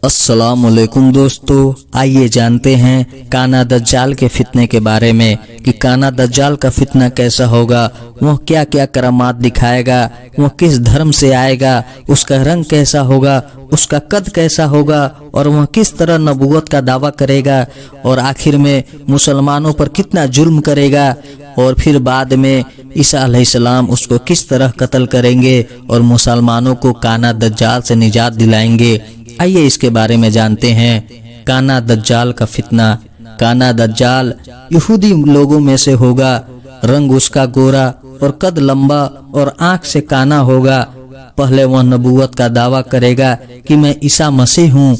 अस्सलाम वालेकुम दोस्तों, आइए जानते हैं काना दज्जाल के फितने के बारे में कि काना दज्जाल का फितना कैसा होगा, वह क्या क्या करामात दिखाएगा, वह किस धर्म से आएगा, उसका रंग कैसा होगा, उसका कद कैसा होगा और वह किस तरह नबूवत का दावा करेगा और आखिर में मुसलमानों पर कितना जुल्म करेगा और फिर बाद में ईसा अलैहिस्सलाम उसको किस तरह कत्ल करेंगे और मुसलमानों को काना दज्जाल से निजात दिलाएंगे। आइए इसके बारे में जानते हैं। काना दज्जाल का फितना। काना दज्जाल यहूदी लोगों में से होगा, रंग उसका गोरा और कद लंबा और आंख से काना होगा। पहले वह नबूवत का दावा करेगा कि मैं ईसा मसीह हूँ।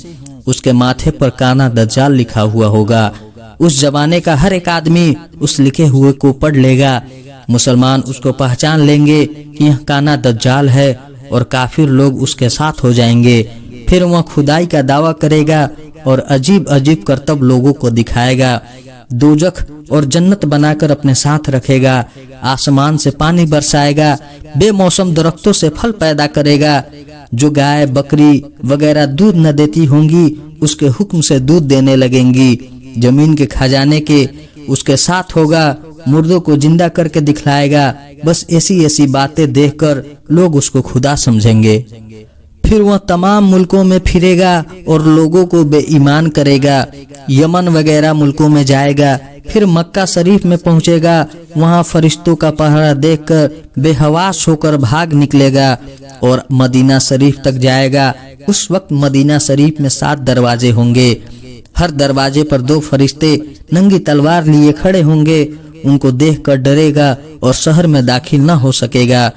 उसके माथे पर काना दज्जाल लिखा हुआ होगा। उस जमाने का हर एक आदमी उस लिखे हुए को पढ़ लेगा। मुसलमान उसको पहचान लेंगे कि यह काना दज्जाल है और काफिर लोग उसके साथ हो जाएंगे। फिर वह खुदाई का दावा करेगा और अजीब अजीब करतब लोगों को दिखाएगा। दोजख और जन्नत बनाकर अपने साथ रखेगा। आसमान से पानी बरसाएगा। बेमौसम दरख्तों से फल पैदा करेगा। जो गाय बकरी वगैरह दूध न देती होंगी उसके हुक्म से दूध देने लगेंगी। जमीन के खजाने के उसके साथ होगा। मुर्दों को जिंदा करके दिखलाएगा। बस ऐसी ऐसी बातें देखकर लोग उसको खुदा समझेंगे। फिर वह तमाम मुल्कों में फिरेगा और लोगों को बेईमान करेगा। यमन वगैरह मुल्कों में जाएगा। फिर मक्का शरीफ में पहुंचेगा। वहां फरिश्तों का पहरा देखकर बेहवास होकर भाग निकलेगा और मदीना शरीफ तक जाएगा। उस वक्त मदीना शरीफ में 7 दरवाजे होंगे। हर दरवाजे पर 2 फरिश्ते नंगी तलवार लिए खड़े होंगे। उनको देखकर डरेगा और शहर में दाखिल न हो सकेगा।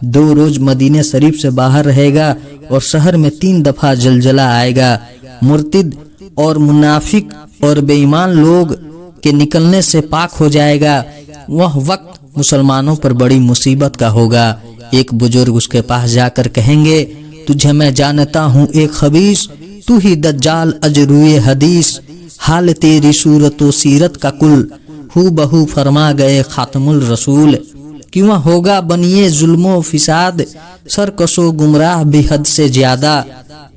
2 रोज मदीने शरीफ से बाहर रहेगा और शहर में 3 दफा जलजला आएगा। मुर्तिद और मुनाफिक और बेईमान लोग के निकलने से पाक हो जाएगा। वह वक्त मुसलमानों पर बड़ी मुसीबत का होगा। एक बुजुर्ग उसके पास जाकर कहेंगे, तुझे मैं जानता हूँ एक खबीस, तू ही दज्जाल अजरूए हदीस। हाल तेरी सूरत व सीरत का कुल, हू बहू फरमा गए खातमुल रसूल। क्यों होगा बनिए जुल्मो फिसाद, सरकशो गुमराह बेहद से ज्यादा।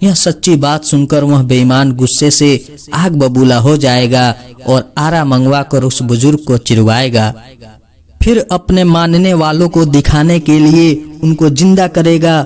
यह सच्ची बात सुनकर वह बेईमान गुस्से से आग बबूला हो जाएगा और आरा मंगवा कर उस बुजुर्ग को चिरवाएगा। फिर अपने मानने वालों को दिखाने के लिए उनको जिंदा करेगा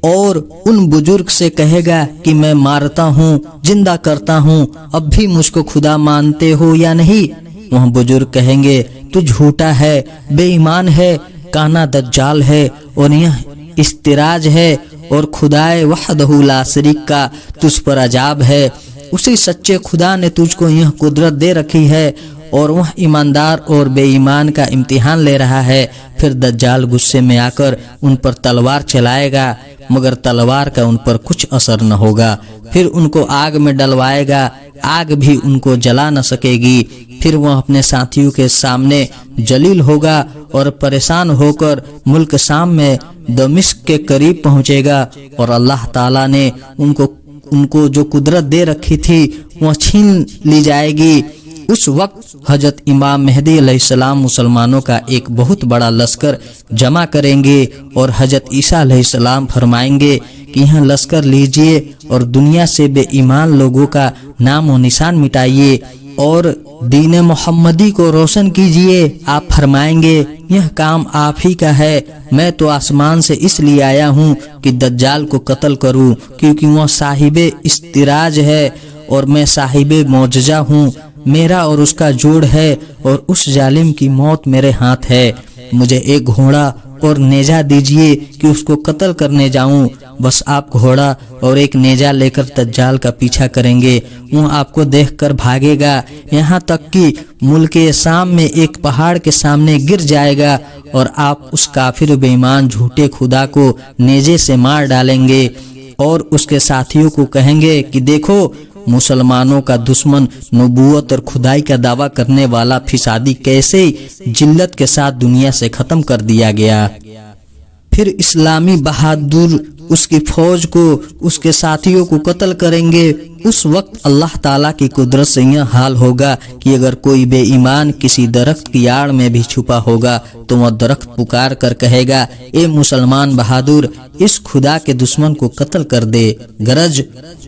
और उन बुजुर्ग से कहेगा कि मैं मारता हूँ, जिंदा करता हूँ, अब भी मुझको खुदा मानते हो या नहीं। वह बुजुर्ग कहेंगे, तू झूठा है, बेईमान है, काना दज्जाल है और यह इस्तिराज है और खुदाए वहदहू ला शरीक का तुझ पर अजाब है। उसी सच्चे खुदा ने तुझको यह कुदरत दे रखी है और वह ईमानदार और बेईमान का इम्तिहान ले रहा है। फिर दज्जाल गुस्से में आकर उन पर तलवार चलाएगा, मगर तलवार का उन पर कुछ असर न होगा। फिर उनको आग में डलवाएगा, आग भी उनको जला न सकेगी। फिर वह अपने साथियों के सामने जलील होगा और परेशान होकर मुल्क शाम में दमिश्क के करीब पहुंचेगा और अल्लाह ताला ने उनको जो कुदरत दे रखी थी वह छीन ली जाएगी। उस वक्त हजरत इमाम मेहदी अलैहिस्सलाम मुसलमानों का एक बहुत बड़ा लश्कर जमा करेंगे और हजरत ईसा अलैहिस्सलाम फरमाएंगे कि यह लश्कर लीजिए और दुनिया से बेईमान लोगों का नाम और निशान मिटाइए और दीन मोहम्मदी को रोशन कीजिए। आप फरमाएंगे, यह काम आप ही का है। मैं तो आसमान से इसलिए आया हूँ कि दज्जाल को कत्ल करूँ, क्योंकि वह साहिबे इस्तिराज है और मैं साहिबे मौजजा हूँ। मेरा और उसका जोड़ है और उस जालिम की मौत मेरे हाथ है। मुझे एक घोड़ा और नेजा दीजिए कि उसको कत्ल करने जाऊं। बस आप घोड़ा और एक नेजा लेकर दज्जाल का पीछा करेंगे। वह आपको देखकर भागेगा, यहाँ तक कि मुल्के शाम में एक पहाड़ के सामने गिर जाएगा और आप उस काफिर बेईमान झूठे खुदा को नेजे से मार डालेंगे और उसके साथियों को कहेंगे कि देखो, मुसलमानों का दुश्मन नबूवत और खुदाई का दावा करने वाला फिसादी कैसे जिल्लत के साथ दुनिया से खत्म कर दिया गया। फिर इस्लामी बहादुर उसकी फौज को, उसके साथियों को कत्ल करेंगे। उस वक्त अल्लाह ताला की कुदरत से यह हाल होगा कि अगर कोई बेईमान किसी दरख्त की आड़ में भी छुपा होगा तो वह दरख्त पुकार कर कहेगा, ए मुसलमान बहादुर, इस खुदा के दुश्मन को कत्ल कर दे। गरज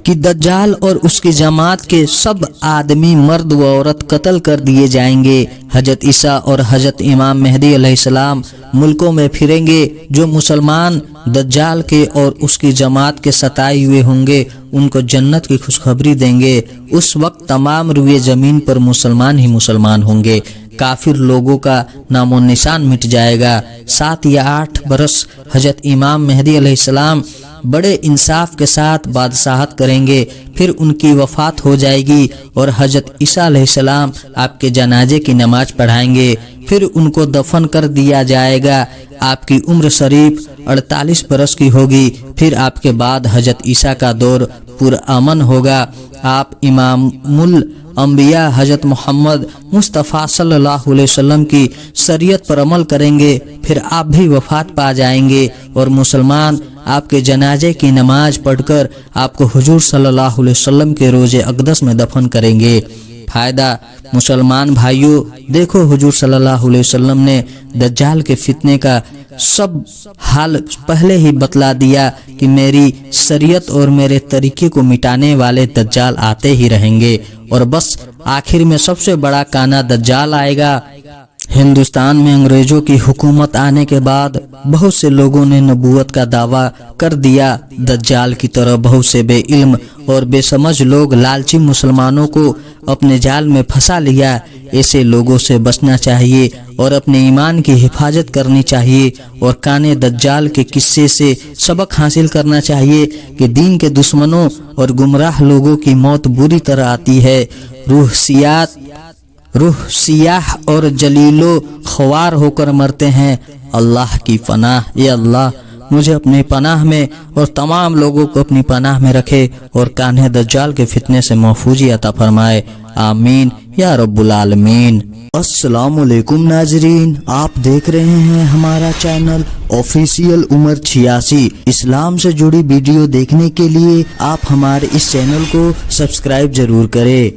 कि दज्जाल और उसकी जमात के सब आदमी, मर्द व औरत कत्ल कर दिए जाएंगे। हजरत ईसा और हजरत इमाम मेहदी अलैहिस्सलाम मुल्कों में फिरेंगे। जो मुसलमान दज्जाल के और उसकी जमात के सताए हुए होंगे उनको जन्नत की खुशखबरी देंगे। उस वक्त तमाम रुए जमीन पर मुसलमान ही मुसलमान होंगे। काफिर लोगों का नामो निशान मिट जाएगा। 7 या 8 बरस हजरत इमाम मेहदी अलैहिस्सलाम बड़े इंसाफ के साथ बादशाहत करेंगे, फिर उनकी वफात हो जाएगी और हजरत ईसा अलैहिस्सलाम आपके जनाजे की नमाज पढ़ाएंगे, फिर उनको दफन कर दिया जाएगा। आपकी उम्र शरीफ 48 बरस की होगी। फिर आपके बाद हजरत ईसा का दौर पुरअमन होगा। आप इमामुल अंबिया हजरत मोहम्मद मुस्तफ़ा सल्लल्लाहु अलैहि वसल्लम की शरीयत पर अमल करेंगे, फिर आप भी वफात पा जाएंगे और मुसलमान आपके जनाजे की नमाज पढ़कर आपको हुजूर सल्लल्लाहु अलैहि वसल्लम के रोजे अक़दस में दफन करेंगे। फायदा मुसलमान भाइयों, देखो हुजूर सल्लल्लाहु अलैहि वसल्लम ने दज्जाल के फितने का सब हाल पहले ही बतला दिया कि मेरी शरीयत और मेरे तरीके को मिटाने वाले दज्जाल आते ही रहेंगे और बस आखिर में सबसे बड़ा काना दज्जाल आएगा। हिंदुस्तान में अंग्रेजों की हुकूमत आने के बाद बहुत से लोगों ने नबूवत का दावा कर दिया। दज्जाल की तरह बहुत से बेइल्म और बेसमझ लोग लालची मुसलमानों को अपने जाल में फंसा लिया। ऐसे लोगों से बचना चाहिए और अपने ईमान की हिफाजत करनी चाहिए और काने दज्जाल के किस्से से सबक हासिल करना चाहिए कि दीन के दुश्मनों और गुमराह लोगों की मौत बुरी तरह आती है। रूह सियाह और जलीलो ख्वार होकर मरते हैं। अल्लाह की पनाह, ये अल्लाह मुझे अपनी पनाह में और तमाम लोगों को अपनी पनाह में रखे और कान्हे दज्जाल के फितने से महफूजी अता फरमाए। आमीन या रब्बुल आलमीन। अस्सलामुअलैकुम नाजरीन, आप देख रहे हैं हमारा चैनल ऑफिशियल उमर 86। इस्लाम से जुड़ी वीडियो देखने के लिए आप हमारे इस चैनल को सब्सक्राइब जरूर करें।